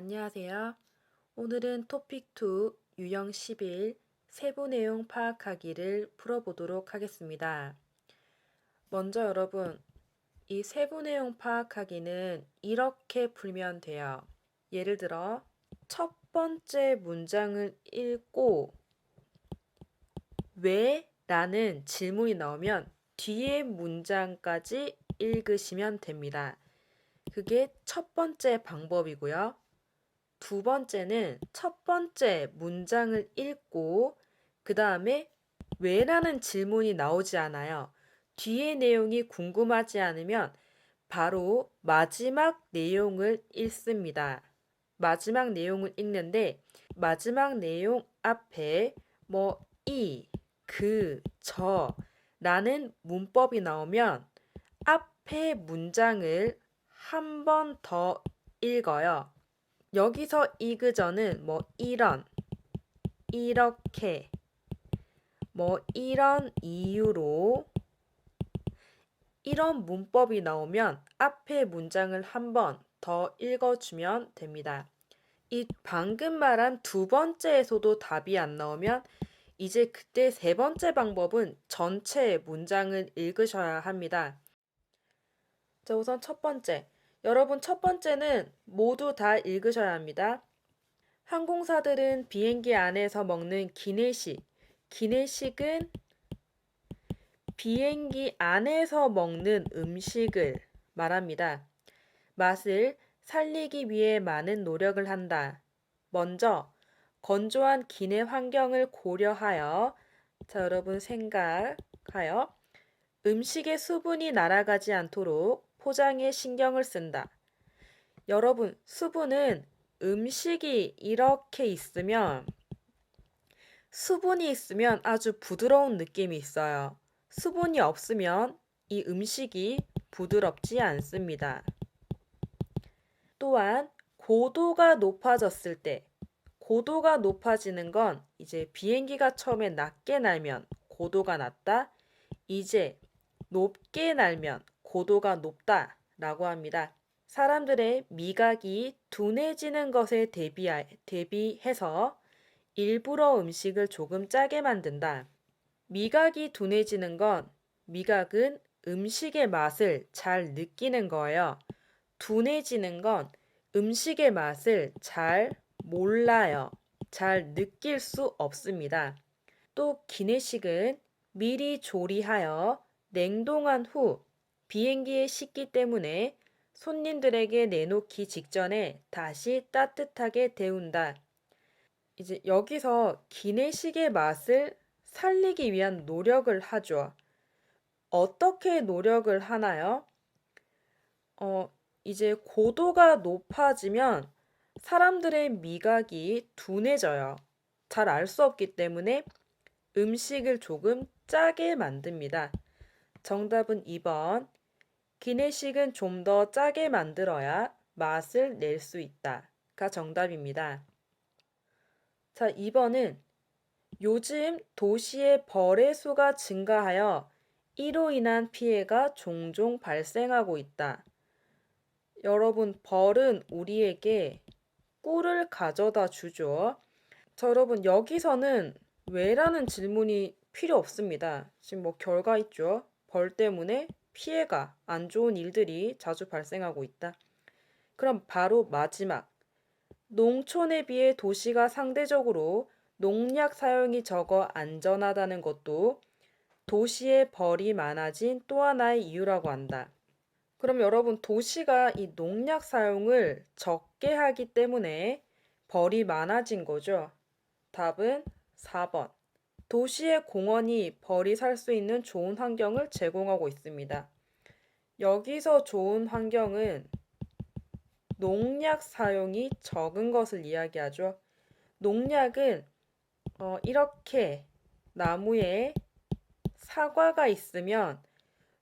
안녕하세요. 오늘은 토픽2 유형 11 세부 내용 파악하기를 풀어보도록 하겠습니다. 먼저 여러분, 이 세부 내용 파악하기는 이렇게 풀면 돼요. 예를 들어, 첫 번째 문장을 읽고 왜? 라는 질문이 나오면 뒤에 문장까지 읽으시면 됩니다. 그게 첫 번째 방법이고요. 두 번째는 첫 번째 문장을 읽고 그 다음에 왜라는 질문이 나오지 않아요. 뒤의 내용이 궁금하지 않으면 바로 마지막 내용을 읽습니다. 마지막 내용을 읽는데 마지막 내용 앞에 저 라는 문법이 나오면 앞에 문장을 한 번 더 읽어요. 여기서 이그저는 이런, 이렇게, 이런 이유로 이런 문법이 나오면 앞에 문장을 한 번 더 읽어주면 됩니다. 이 방금 말한 두 번째에서도 답이 안 나오면 이제 그때 세 번째 방법은 전체 문장을 읽으셔야 합니다. 자, 우선 첫 번째. 여러분 첫 번째는 모두 다 읽으셔야 합니다. 항공사들은 비행기 안에서 먹는 기내식. 기내식은 비행기 안에서 먹는 음식을 말합니다. 맛을 살리기 위해 많은 노력을 한다. 먼저 건조한 기내 환경을 고려하여 여러분 생각하여 음식의 수분이 날아가지 않도록 포장에 신경을 쓴다. 여러분 수분은 음식이 이렇게 있으면 수분이 있으면 아주 부드러운 느낌이 있어요. 수분이 없으면 이 음식이 부드럽지 않습니다. 또한 고도가 높아졌을 때 고도가 높아지는 건 이제 비행기가 처음에 낮게 날면 고도가 낮다. 이제 높게 날면 고도가 높다 라고 합니다. 사람들의 미각이 둔해지는 것에 대비해서 일부러 음식을 조금 짜게 만든다. 미각이 둔해지는 건 미각은 음식의 맛을 잘 느끼는 거예요. 둔해지는 건 음식의 맛을 잘 몰라요. 잘 느낄 수 없습니다. 또 기내식은 미리 조리하여 냉동한 후 비행기에 싣기 때문에 손님들에게 내놓기 직전에 다시 따뜻하게 데운다. 이제 여기서 기내식의 맛을 살리기 위한 노력을 하죠. 어떻게 노력을 하나요? 이제 고도가 높아지면 사람들의 미각이 둔해져요. 잘 알 수 없기 때문에 음식을 조금 짜게 만듭니다. 정답은 2번. 기내식은 좀 더 짜게 만들어야 맛을 낼 수 있다가 정답입니다. 자, 2번은 요즘 도시의 벌의 수가 증가하여 이로 인한 피해가 종종 발생하고 있다. 여러분, 벌은 우리에게 꿀을 가져다 주죠. 자, 여러분, 여기서는 왜라는 질문이 필요 없습니다. 지금 결과 있죠. 벌 때문에 피해가 안 좋은 일들이 자주 발생하고 있다. 그럼 바로 마지막. 농촌에 비해 도시가 상대적으로 농약 사용이 적어 안전하다는 것도 도시에 벌이 많아진 또 하나의 이유라고 한다. 그럼 여러분 도시가 이 농약 사용을 적게 하기 때문에 벌이 많아진 거죠? 답은 4번. 도시의 공원이 벌이 살 수 있는 좋은 환경을 제공하고 있습니다. 여기서 좋은 환경은 농약 사용이 적은 것을 이야기하죠. 농약은 이렇게 나무에 사과가 있으면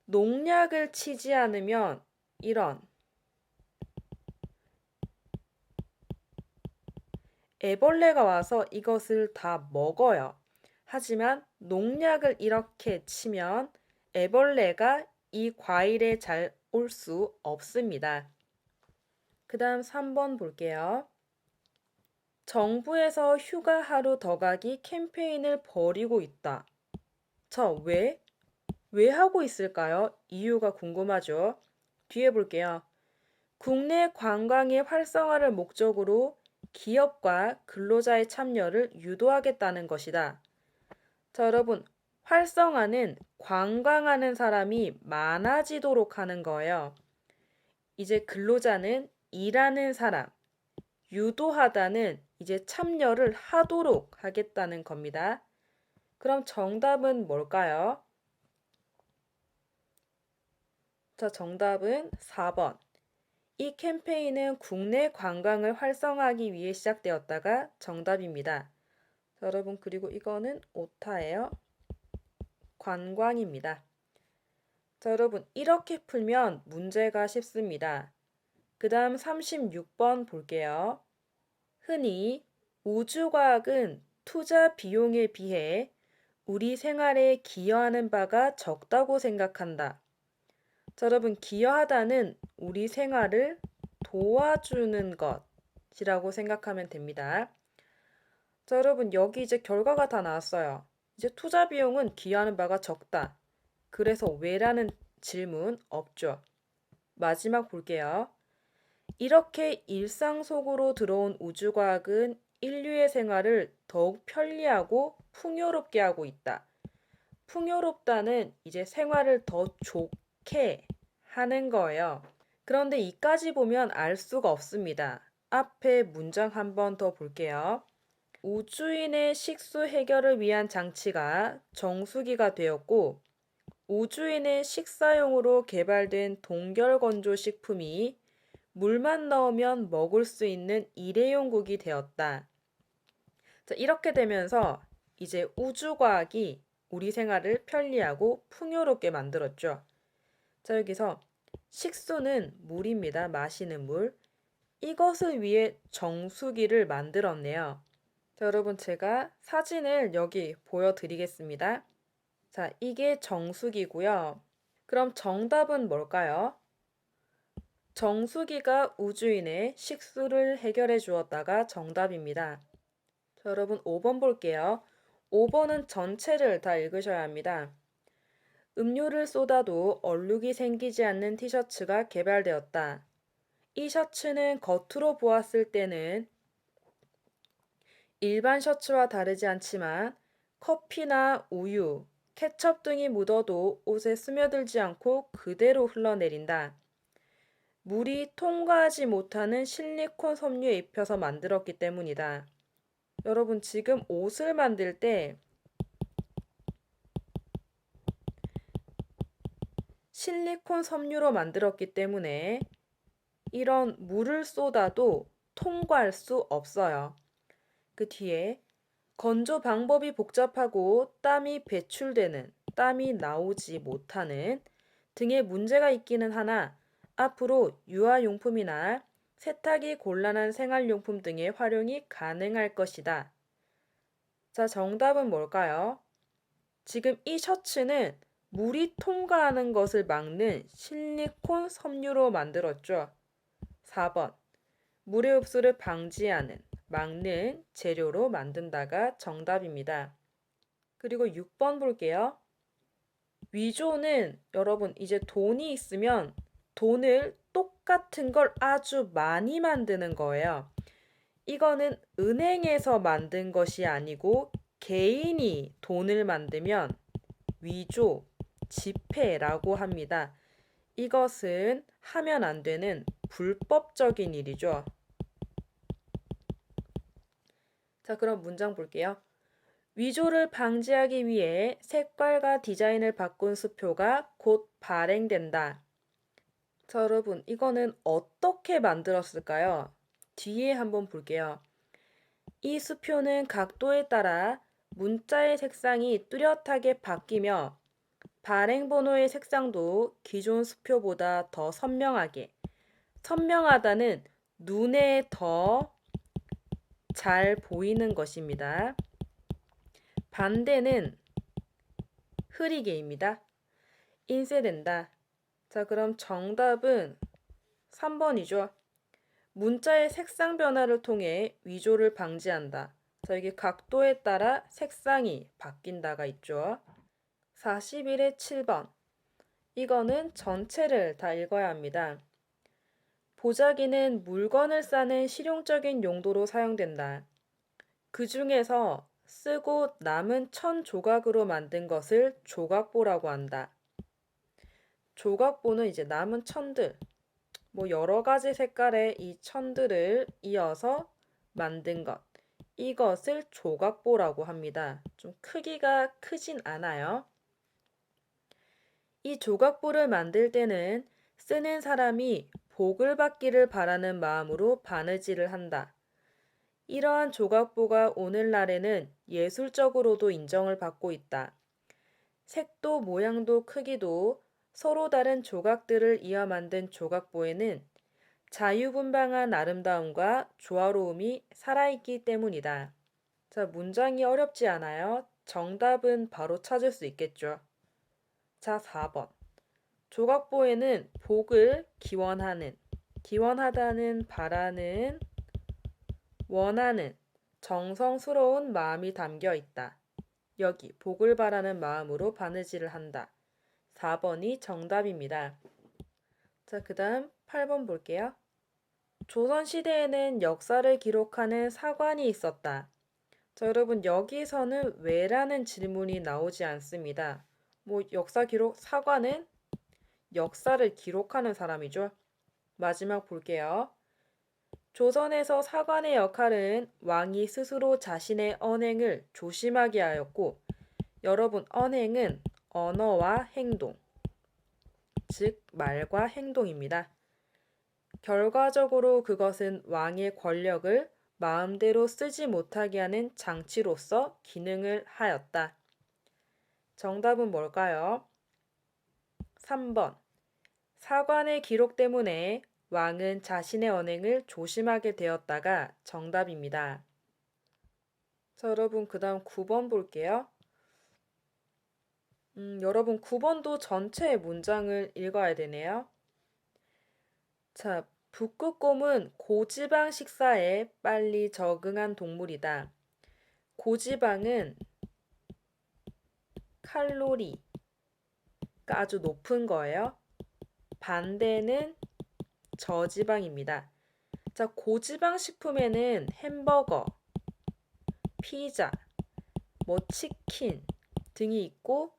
농약을 치지 않으면 이런 애벌레가 와서 이것을 다 먹어요. 하지만 농약을 이렇게 치면 애벌레가 이 과일에 잘 올 수 없습니다. 그 다음 3번 볼게요. 정부에서 휴가 하루 더 가기 캠페인을 벌이고 있다. 자, 왜? 왜 하고 있을까요? 이유가 궁금하죠? 뒤에 볼게요. 국내 관광의 활성화를 목적으로 기업과 근로자의 참여를 유도하겠다는 것이다. 자, 여러분, 활성화는 관광하는 사람이 많아지도록 하는 거예요. 이제 근로자는 일하는 사람, 유도하다는 이제 참여를 하도록 하겠다는 겁니다. 그럼 정답은 뭘까요? 자, 정답은 4번. 이 캠페인은 국내 관광을 활성화하기 위해 시작되었다가 정답입니다. 자, 여러분, 그리고 이거는 오타예요. 관광입니다. 자, 여러분, 이렇게 풀면 문제가 쉽습니다. 그 다음 36번 볼게요. 흔히 우주과학은 투자 비용에 비해 우리 생활에 기여하는 바가 적다고 생각한다. 자, 여러분, 기여하다는 우리 생활을 도와주는 것이라고 생각하면 됩니다. 자, 여러분, 여기 이제 결과가 다 나왔어요. 이제 투자 비용은 기여하는 바가 적다. 그래서 왜라는 질문 없죠. 마지막 볼게요. 이렇게 일상 속으로 들어온 우주과학은 인류의 생활을 더욱 편리하고 풍요롭게 하고 있다. 풍요롭다는 이제 생활을 더 좋게 하는 거예요. 그런데 이까지 보면 알 수가 없습니다. 앞에 문장 한 번 더 볼게요. 우주인의 식수 해결을 위한 장치가 정수기가 되었고, 우주인의 식사용으로 개발된 동결건조 식품이 물만 넣으면 먹을 수 있는 일회용국이 되었다. 자, 이렇게 되면서 이제 우주과학이 우리 생활을 편리하고 풍요롭게 만들었죠. 자, 여기서 식수는 물입니다. 마시는 물. 이것을 위해 정수기를 만들었네요. 자, 여러분, 제가 사진을 여기 보여드리겠습니다. 자, 이게 정수기고요. 그럼 정답은 뭘까요? 정수기가 우주인의 식수를 해결해 주었다가 정답입니다. 자, 여러분 5번 볼게요. 5번은 전체를 다 읽으셔야 합니다. 음료를 쏟아도 얼룩이 생기지 않는 티셔츠가 개발되었다. 이 셔츠는 겉으로 보았을 때는 일반 셔츠와 다르지 않지만 커피나 우유, 케첩 등이 묻어도 옷에 스며들지 않고 그대로 흘러내린다. 물이 통과하지 못하는 실리콘 섬유에 입혀서 만들었기 때문이다. 여러분, 지금 옷을 만들 때 실리콘 섬유로 만들었기 때문에 이런 물을 쏟아도 통과할 수 없어요. 그 뒤에 건조 방법이 복잡하고 땀이 배출되는, 땀이 나오지 못하는 등의 문제가 있기는 하나 앞으로 유아용품이나 세탁이 곤란한 생활용품 등의 활용이 가능할 것이다. 자, 정답은 뭘까요? 지금 이 셔츠는 물이 통과하는 것을 막는 실리콘 섬유로 만들었죠. 4번. 물의 흡수를 방지하는, 막는 재료로 만든다가 정답입니다. 그리고 6번 볼게요. 위조는 여러분 이제 돈이 있으면 돈을 똑같은 걸 아주 많이 만드는 거예요. 이거는 은행에서 만든 것이 아니고 개인이 돈을 만들면 위조, 지폐라고 합니다. 이것은 하면 안 되는 불법적인 일이죠. 자, 그럼 문장 볼게요. 위조를 방지하기 위해 색깔과 디자인을 바꾼 수표가 곧 발행된다. 자, 여러분, 이거는 어떻게 만들었을까요? 뒤에 한번 볼게요. 이 수표는 각도에 따라 문자의 색상이 뚜렷하게 바뀌며 발행 번호의 색상도 기존 수표보다 더 선명하게. 선명하다는 눈에 더 잘 보이는 것입니다. 반대는 흐리게입니다. 인쇄된다. 자, 그럼 정답은 3번이죠. 문자의 색상 변화를 통해 위조를 방지한다. 자, 여기 각도에 따라 색상이 바뀐다가 있죠. 41의 7번. 이거는 전체를 다 읽어야 합니다. 보자기는 물건을 싸는 실용적인 용도로 사용된다. 그 중에서 쓰고 남은 천 조각으로 만든 것을 조각보라고 한다. 조각보는 이제 남은 천들, 뭐 여러 가지 색깔의 이 천들을 이어서 만든 것. 이것을 조각보라고 합니다. 좀 크기가 크진 않아요. 이 조각보를 만들 때는 쓰는 사람이 복을 받기를 바라는 마음으로 바느질을 한다. 이러한 조각보가 오늘날에는 예술적으로도 인정을 받고 있다. 색도 모양도 크기도 서로 다른 조각들을 이어 만든 조각보에는 자유분방한 아름다움과 조화로움이 살아있기 때문이다. 자, 문장이 어렵지 않아요. 정답은 바로 찾을 수 있겠죠. 자, 4번. 조각보에는 복을 기원하는, 기원하다는 바라는, 원하는 정성스러운 마음이 담겨 있다. 여기 복을 바라는 마음으로 바느질을 한다. 4번이 정답입니다. 자, 그 다음 8번 볼게요. 조선시대에는 역사를 기록하는 사관이 있었다. 자, 여러분, 여기서는 왜라는 질문이 나오지 않습니다. 뭐, 역사 기록, 사관은 역사를 기록하는 사람이죠. 마지막 볼게요. 조선에서 사관의 역할은 왕이 스스로 자신의 언행을 조심하게 하였고, 여러분, 언행은 언어와 행동, 즉, 말과 행동입니다. 결과적으로 그것은 왕의 권력을 마음대로 쓰지 못하게 하는 장치로서 기능을 하였다. 정답은 뭘까요? 3번. 사관의 기록 때문에 왕은 자신의 언행을 조심하게 되었다가 정답입니다. 자, 여러분, 그 다음 9번 볼게요. 여러분, 9번도 전체 문장을 읽어야 되네요. 자, 북극곰은 고지방 식사에 빨리 적응한 동물이다. 고지방은 칼로리가 아주 높은 거예요. 반대는 저지방입니다. 자, 고지방 식품에는 햄버거, 피자, 뭐 치킨 등이 있고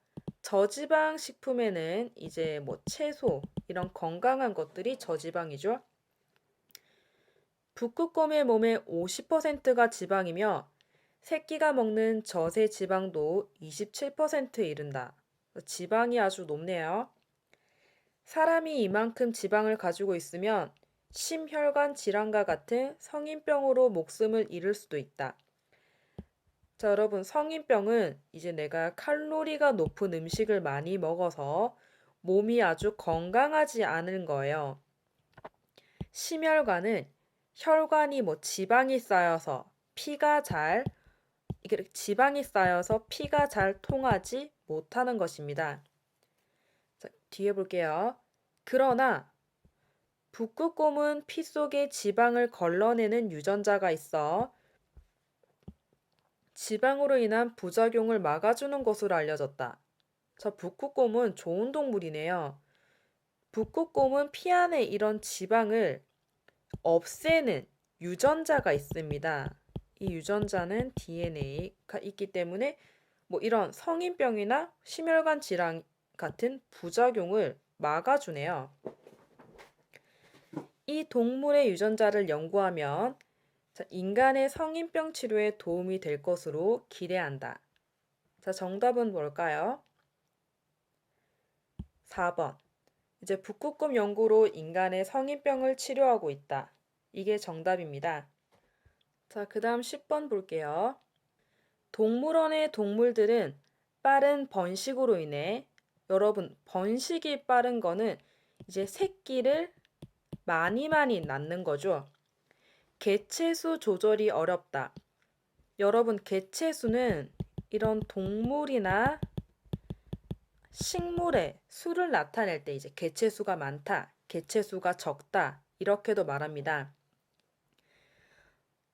저지방 식품에는 이제 뭐 채소 이런 건강한 것들이 저지방이죠. 북극곰의 몸의 50%가 지방이며 새끼가 먹는 젖의 지방도 27%에 이른다. 지방이 아주 높네요. 사람이 이만큼 지방을 가지고 있으면 심혈관 질환과 같은 성인병으로 목숨을 잃을 수도 있다. 자, 여러분, 성인병은 이제 내가 칼로리가 높은 음식을 많이 먹어서 몸이 아주 건강하지 않은 거예요. 심혈관은 혈관이 뭐 지방이 쌓여서 이게 지방이 쌓여서 피가 잘 통하지 못하는 것입니다. 자, 뒤에 볼게요. 그러나 북극곰은 피 속에 지방을 걸러내는 유전자가 있어 지방으로 인한 부작용을 막아주는 것으로 알려졌다. 자, 북극곰은 좋은 동물이네요. 북극곰은 피 안에 이런 지방을 없애는 유전자가 있습니다. 이 유전자는 DNA가 있기 때문에 뭐 이런 성인병이나 심혈관 질환 같은 부작용을 막아주네요. 이 동물의 유전자를 연구하면 인간의 성인병 치료에 도움이 될 것으로 기대한다. 자, 정답은 뭘까요? 4번. 이제 북극곰 연구로 인간의 성인병을 치료하고 있다. 이게 정답입니다. 자, 그 다음 10번 볼게요. 동물원의 동물들은 빠른 번식으로 인해 여러분, 번식이 빠른 거는 이제 새끼를 많이 낳는 거죠. 개체수 조절이 어렵다. 여러분, 개체수는 이런 동물이나 식물의 수를 나타낼 때 이제 개체수가 많다, 개체수가 적다 이렇게도 말합니다.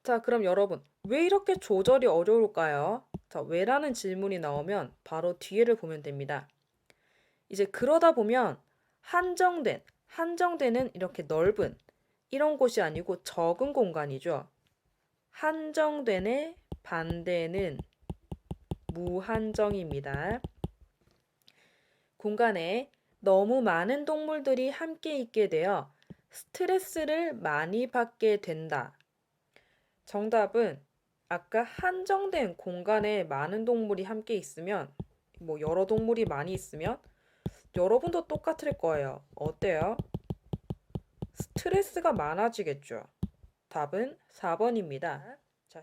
자, 그럼 여러분, 왜 이렇게 조절이 어려울까요? 자, 왜라는 질문이 나오면 바로 뒤에를 보면 됩니다. 이제 그러다 보면 한정된은 이렇게 넓은 이런 곳이 아니고 적은 공간이죠. 한정된의 반대는 무한정입니다. 공간에 너무 많은 동물들이 함께 있게 되어 스트레스를 많이 받게 된다. 정답은 아까 한정된 공간에 많은 동물이 함께 있으면, 뭐 여러 동물이 많이 있으면 여러분도 똑같을 거예요. 어때요? 스트레스가 많아지겠죠. 답은 4번입니다. 자,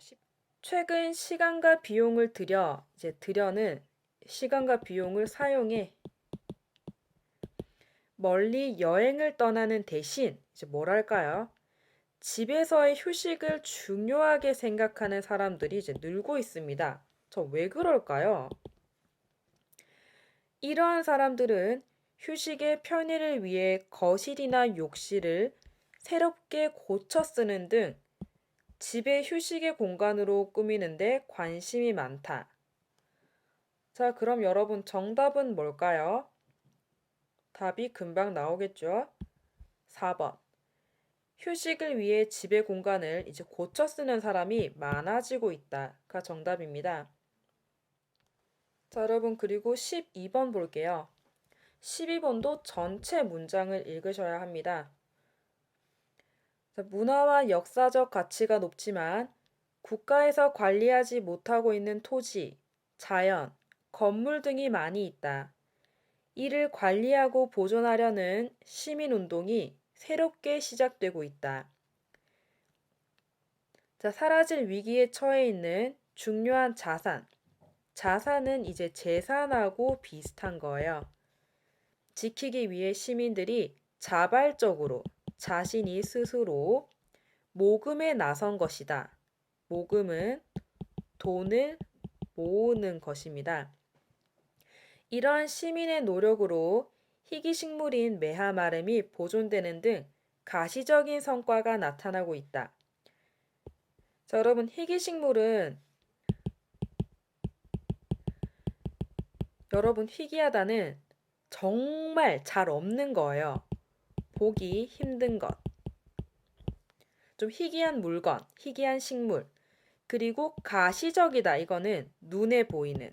최근 시간과 비용을 들여, 이제 들여는 시간과 비용을 사용해 멀리 여행을 떠나는 대신 이제 뭐랄까요? 집에서의 휴식을 중요하게 생각하는 사람들이 이제 늘고 있습니다. 저 왜 그럴까요? 이러한 사람들은 휴식의 편의를 위해 거실이나 욕실을 새롭게 고쳐 쓰는 등 집의 휴식의 공간으로 꾸미는데 관심이 많다. 자, 그럼 여러분 정답은 뭘까요? 답이 금방 나오겠죠? 4번. 휴식을 위해 집의 공간을 이제 고쳐 쓰는 사람이 많아지고 있다가 정답입니다. 자, 여러분 그리고 12번 볼게요. 12번도 전체 문장을 읽으셔야 합니다. 자, 문화와 역사적 가치가 높지만 국가에서 관리하지 못하고 있는 토지, 자연, 건물 등이 많이 있다. 이를 관리하고 보존하려는 시민운동이 새롭게 시작되고 있다. 자, 사라질 위기에 처해 있는 중요한 자산은 이제 재산하고 비슷한 거예요. 지키기 위해 시민들이 자발적으로 자신이 스스로 모금에 나선 것이다. 모금은 돈을 모으는 것입니다. 이러한 시민의 노력으로 희귀식물인 매화마름이 보존되는 등 가시적인 성과가 나타나고 있다. 자, 여러분 희귀식물은 여러분 희귀하다는 정말 잘 없는 거예요. 보기 힘든 것. 좀 희귀한 물건, 희귀한 식물. 그리고 가시적이다. 이거는 눈에 보이는.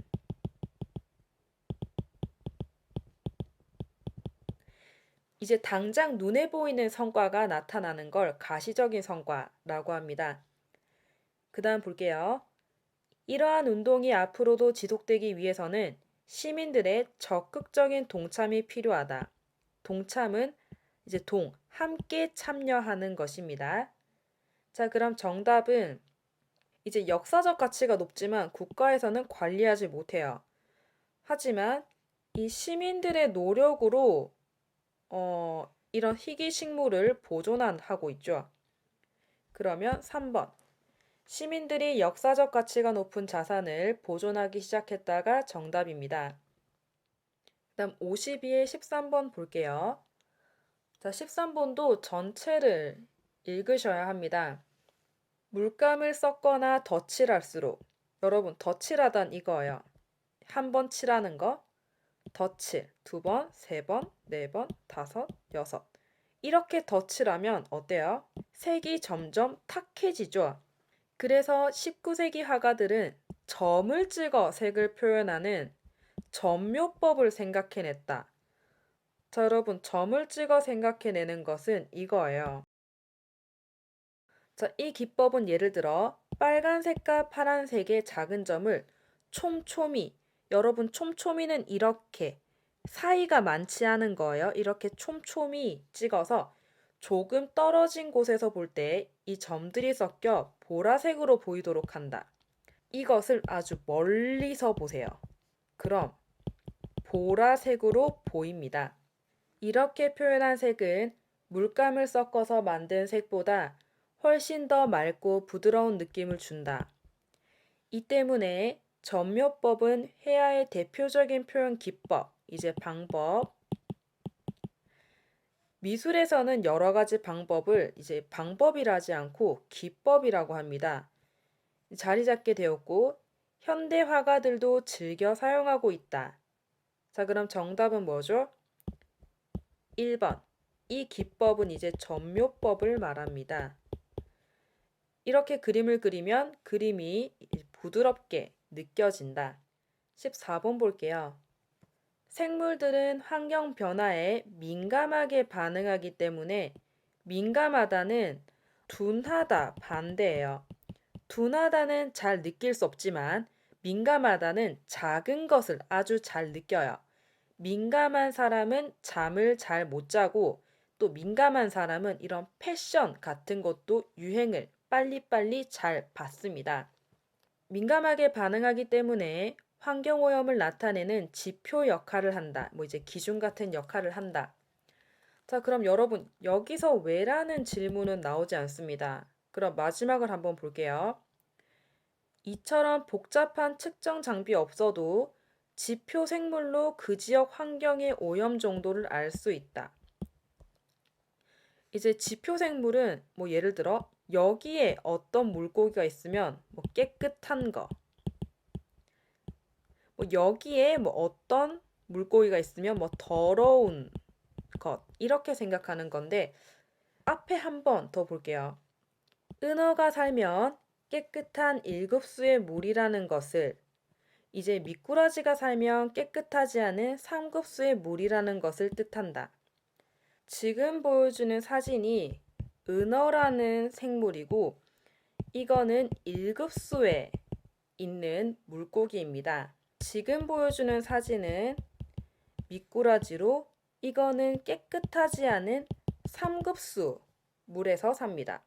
이제 당장 눈에 보이는 성과가 나타나는 걸 가시적인 성과라고 합니다. 그 다음 볼게요. 이러한 운동이 앞으로도 지속되기 위해서는 시민들의 적극적인 동참이 필요하다. 동참은 이제 함께 참여하는 것입니다. 자, 그럼 정답은 이제 역사적 가치가 높지만 국가에서는 관리하지 못해요. 하지만 이 시민들의 노력으로 이런 희귀 식물을 보존하고 있죠. 그러면 3번. 시민들이 역사적 가치가 높은 자산을 보존하기 시작했다가 정답입니다. 그다음 52에 13번 볼게요. 자, 13번도 전체를 읽으셔야 합니다. 물감을 섞거나 덧칠할수록 여러분 덧칠하단 이거예요. 한 번 칠하는 거 덧칠 2번, 3번, 4번, 5, 6 이렇게 덧칠하면 어때요? 색이 점점 탁해지죠. 그래서 19세기 화가들은 점을 찍어 색을 표현하는 점묘법을 생각해냈다. 자, 여러분 점을 찍어 생각해내는 것은 이거예요. 자, 이 기법은 예를 들어 빨간색과 파란색의 작은 점을 촘촘히 여러분 촘촘히는 이렇게 사이가 많지 않은 거예요. 이렇게 촘촘히 찍어서 조금 떨어진 곳에서 볼 때 이 점들이 섞여 보라색으로 보이도록 한다. 이것을 아주 멀리서 보세요. 그럼 보라색으로 보입니다. 이렇게 표현한 색은 물감을 섞어서 만든 색보다 훨씬 더 맑고 부드러운 느낌을 준다. 이 때문에 점묘법은 회화의 대표적인 표현 기법, 이제 방법, 미술에서는 여러 가지 방법을 이제 방법이라 하지 않고 기법이라고 합니다. 자리 잡게 되었고, 현대 화가들도 즐겨 사용하고 있다. 자, 그럼 정답은 뭐죠? 1번. 이 기법은 이제 점묘법을 말합니다. 이렇게 그림을 그리면 그림이 부드럽게 느껴진다. 14번 볼게요. 생물들은 환경 변화에 민감하게 반응하기 때문에 민감하다는 둔하다 반대예요. 둔하다는 잘 느낄 수 없지만 민감하다는 작은 것을 아주 잘 느껴요. 민감한 사람은 잠을 잘 못 자고 또 민감한 사람은 이런 패션 같은 것도 유행을 빨리빨리 잘 받습니다. 민감하게 반응하기 때문에 환경오염을 나타내는 지표 역할을 한다. 뭐 이제 기준 같은 역할을 한다. 자, 그럼 여러분, 여기서 왜라는 질문은 나오지 않습니다. 그럼 마지막을 한번 볼게요. 이처럼 복잡한 측정 장비 없어도 지표 생물로 그 지역 환경의 오염 정도를 알 수 있다. 이제 지표 생물은 뭐 예를 들어 여기에 어떤 물고기가 있으면 뭐 깨끗한 거, 뭐 여기에 뭐 어떤 물고기가 있으면 뭐 더러운 것 이렇게 생각하는 건데 앞에 한 번 더 볼게요. 은어가 살면 깨끗한 1급수의 물이라는 것을 이제 미꾸라지가 살면 깨끗하지 않은 3급수의 물이라는 것을 뜻한다. 지금 보여주는 사진이 은어라는 생물이고 이거는 1급수에 있는 물고기입니다. 지금 보여주는 사진은 미꾸라지로 이거는 깨끗하지 않은 3급수 물에서 삽니다.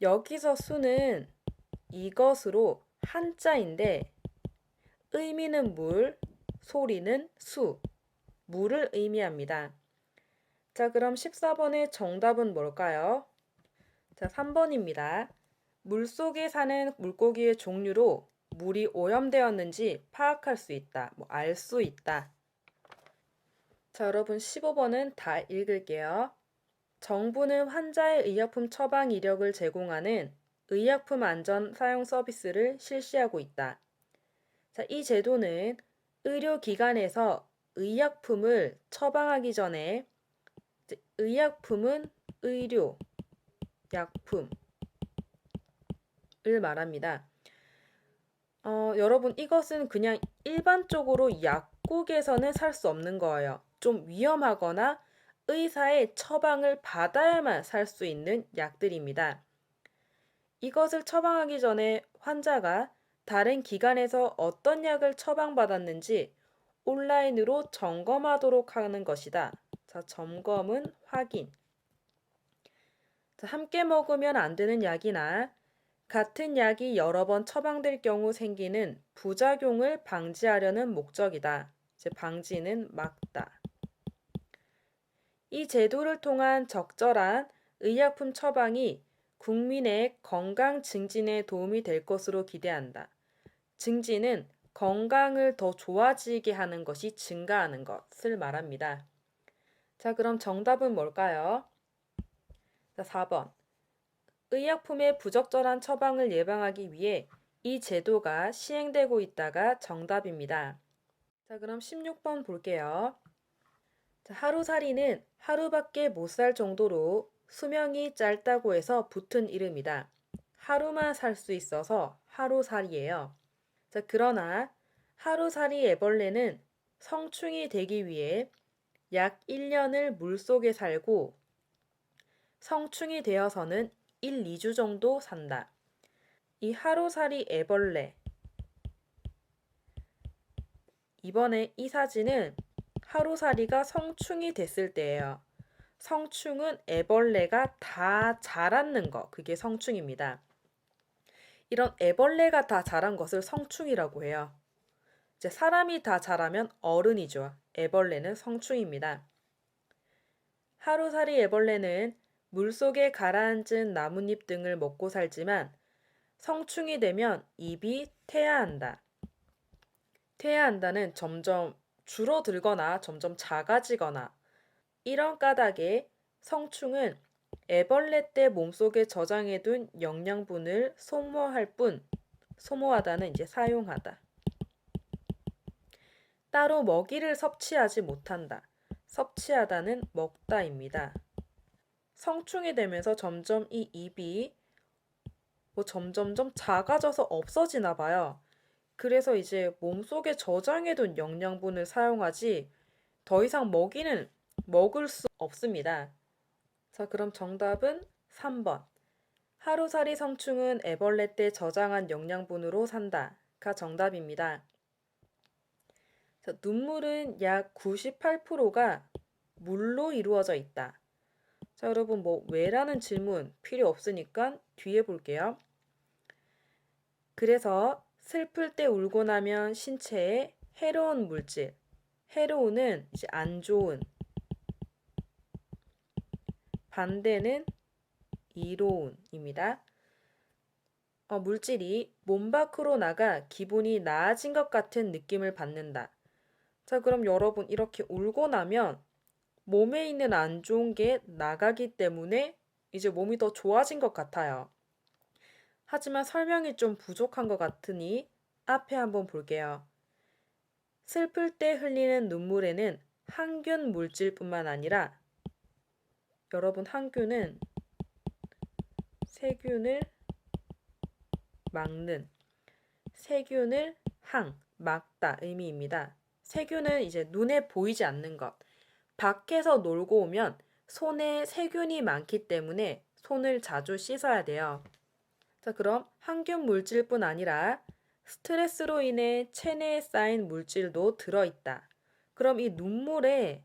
여기서 수는 이것으로 한자인데 의미는 물, 소리는 수, 물을 의미합니다. 자, 그럼 14번의 정답은 뭘까요? 자, 3번입니다. 물속에 사는 물고기의 종류로 물이 오염되었는지 파악할 수 있다. 뭐 알 수 있다. 자, 여러분 15번은 다 읽을게요. 정부는 환자의 의약품 처방 이력을 제공하는 의약품 안전 사용 서비스를 실시하고 있다. 자, 이 제도는 의료기관에서 의약품을 처방하기 전에 의약품은 의료, 약품을 말합니다. 여러분 이것은 그냥 일반적으로 약국에서는 살 수 없는 거예요. 좀 위험하거나 의사의 처방을 받아야만 살 수 있는 약들입니다. 이것을 처방하기 전에 환자가 다른 기관에서 어떤 약을 처방받았는지 온라인으로 점검하도록 하는 것이다. 자, 점검은 확인. 자, 함께 먹으면 안 되는 약이나 같은 약이 여러 번 처방될 경우 생기는 부작용을 방지하려는 목적이다. 이제 방지는 막다. 이 제도를 통한 적절한 의약품 처방이 국민의 건강 증진에 도움이 될 것으로 기대한다. 증진은 건강을 더 좋아지게 하는 것이 증가하는 것을 말합니다. 자, 그럼 정답은 뭘까요? 자, 4번. 의약품의 부적절한 처방을 예방하기 위해 이 제도가 시행되고 있다가 정답입니다. 자, 그럼 16번 볼게요. 자, 하루살이는 하루밖에 못 살 정도로 수명이 짧다고 해서 붙은 이름이다. 하루만 살 수 있어서 하루살이예요. 자, 그러나 하루살이 애벌레는 성충이 되기 위해 약 1년을 물속에 살고 성충이 되어서는 1, 2주 정도 산다. 이 하루살이 애벌레. 이번에 이 사진은 하루살이가 성충이 됐을 때예요. 성충은 애벌레가 다 자랐는 거, 그게 성충입니다. 이런 애벌레가 다 자란 것을 성충이라고 해요. 이제 사람이 다 자라면 어른이죠. 애벌레는 성충입니다. 하루살이 애벌레는 물속에 가라앉은 나뭇잎 등을 먹고 살지만 성충이 되면 입이 퇴화한다. 퇴화한다는 점점 줄어들거나 점점 작아지거나 이런 까닭에 성충은 애벌레 때 몸속에 저장해둔 영양분을 소모할 뿐, 소모하다는 이제 사용하다. 따로 먹이를 섭취하지 못한다. 섭취하다는 먹다입니다. 성충이 되면서 점점 이 입이 점점점 작아져서 없어지나 봐요. 그래서 이제 몸속에 저장해둔 영양분을 사용하지 더 이상 먹을 수 없습니다. 자, 그럼 정답은 3번. 하루살이 성충은 애벌레 때 저장한 영양분으로 산다가 정답입니다. 자, 눈물은 약 98%가 물로 이루어져 있다. 자, 여러분 왜라는 질문 필요 없으니까 뒤에 볼게요. 그래서 슬플 때 울고 나면 신체에 해로운 물질, 해로운은 이제 안 좋은, 반대는 이로운입니다. 물질이 몸 밖으로 나가 기분이 나아진 것 같은 느낌을 받는다. 자, 그럼 여러분 이렇게 울고 나면 몸에 있는 안 좋은 게 나가기 때문에 이제 몸이 더 좋아진 것 같아요. 하지만 설명이 좀 부족한 것 같으니 앞에 한번 볼게요. 슬플 때 흘리는 눈물에는 항균 물질뿐만 아니라 여러분 항균은 세균을 막는, 세균을 막다 의미입니다. 세균은 이제 눈에 보이지 않는 것. 밖에서 놀고 오면 손에 세균이 많기 때문에 손을 자주 씻어야 돼요. 자, 그럼 항균 물질뿐 아니라 스트레스로 인해 체내에 쌓인 물질도 들어있다. 그럼 이 눈물에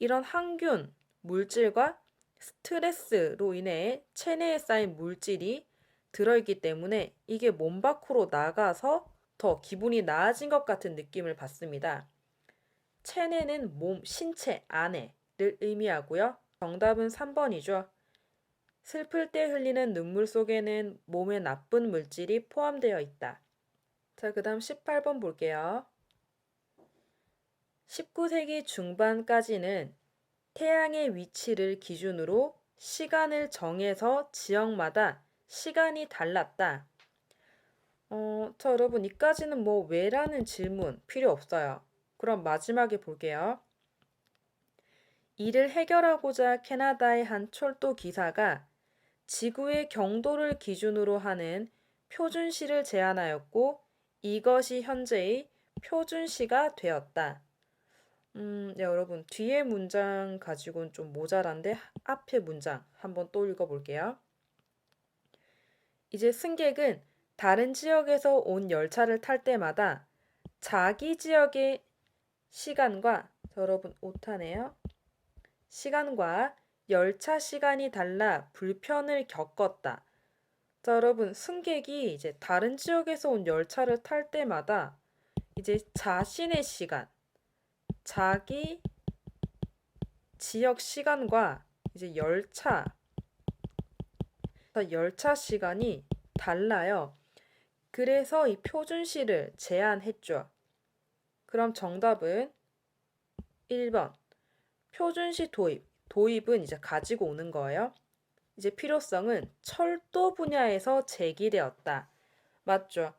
이런 항균 물질과 스트레스로 인해 체내에 쌓인 물질이 들어있기 때문에 이게 몸 밖으로 나가서 더 기분이 나아진 것 같은 느낌을 받습니다. 체내는 신체 안에를 의미하고요. 정답은 3번이죠. 슬플 때 흘리는 눈물 속에는 몸에 나쁜 물질이 포함되어 있다. 자, 그 다음 18번 볼게요. 19세기 중반까지는 태양의 위치를 기준으로 시간을 정해서 지역마다 시간이 달랐다. 자, 여러분 이까지는 왜라는 질문 필요 없어요. 그럼 마지막에 볼게요. 이를 해결하고자 캐나다의 한 철도 기사가 지구의 경도를 기준으로 하는 표준시를 제안하였고 이것이 현재의 표준시가 되었다. 네, 여러분 뒤에 문장 가지고는 좀 모자란데 앞에 문장 한번 또 읽어볼게요. 이제 승객은 다른 지역에서 온 열차를 탈 때마다 자기 지역의 시간과 여러분 오타네요. 시간과 열차 시간이 달라 불편을 겪었다. 자, 여러분 승객이 이제 다른 지역에서 온 열차를 탈 때마다 이제 자신의 시간, 자기 지역 시간과 이제 열차 시간이 달라요. 그래서 이 표준시를 제안했죠. 그럼 정답은 1번. 표준시 도입은 이제 가지고 오는 거예요. 이제 필요성은 철도 분야에서 제기되었다. 맞죠?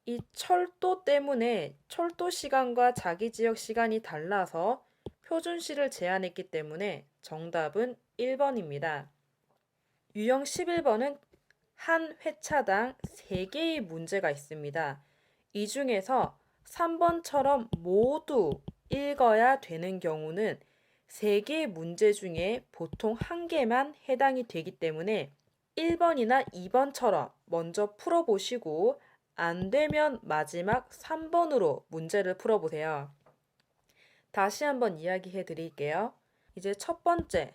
이 철도 때문에 철도 시간과 자기 지역 시간이 달라서 표준시를 제안했기 때문에 정답은 1번입니다. 유형 11번은 한 회차당 3개의 문제가 있습니다. 이 중에서 3번처럼 모두 읽어야 되는 경우는 3개의 문제 중에 보통 1개만 해당이 되기 때문에 1번이나 2번처럼 먼저 풀어보시고 안 되면 마지막 3번으로 문제를 풀어보세요. 다시 한번 이야기해 드릴게요. 이제 첫 번째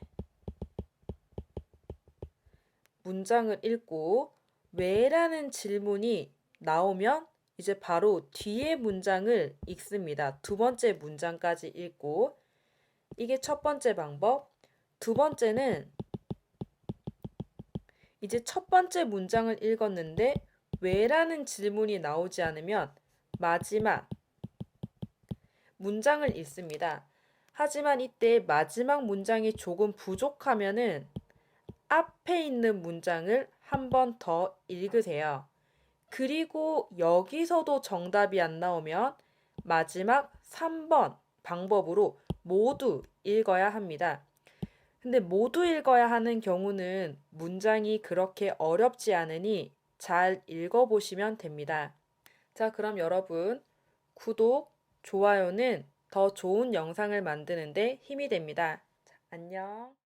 문장을 읽고 왜라는 질문이 나오면 이제 바로 뒤에 문장을 읽습니다. 두 번째 문장까지 읽고 이게 첫 번째 방법. 두 번째는 이제 첫 번째 문장을 읽었는데 왜라는 질문이 나오지 않으면 마지막 문장을 읽습니다. 하지만 이때 마지막 문장이 조금 부족하면은 앞에 있는 문장을 한 번 더 읽으세요. 그리고 여기서도 정답이 안 나오면 마지막 3번 방법으로 모두 읽어야 합니다. 근데 모두 읽어야 하는 경우는 문장이 그렇게 어렵지 않으니 잘 읽어보시면 됩니다. 자, 그럼 여러분, 구독, 좋아요는 더 좋은 영상을 만드는데 힘이 됩니다. 자, 안녕.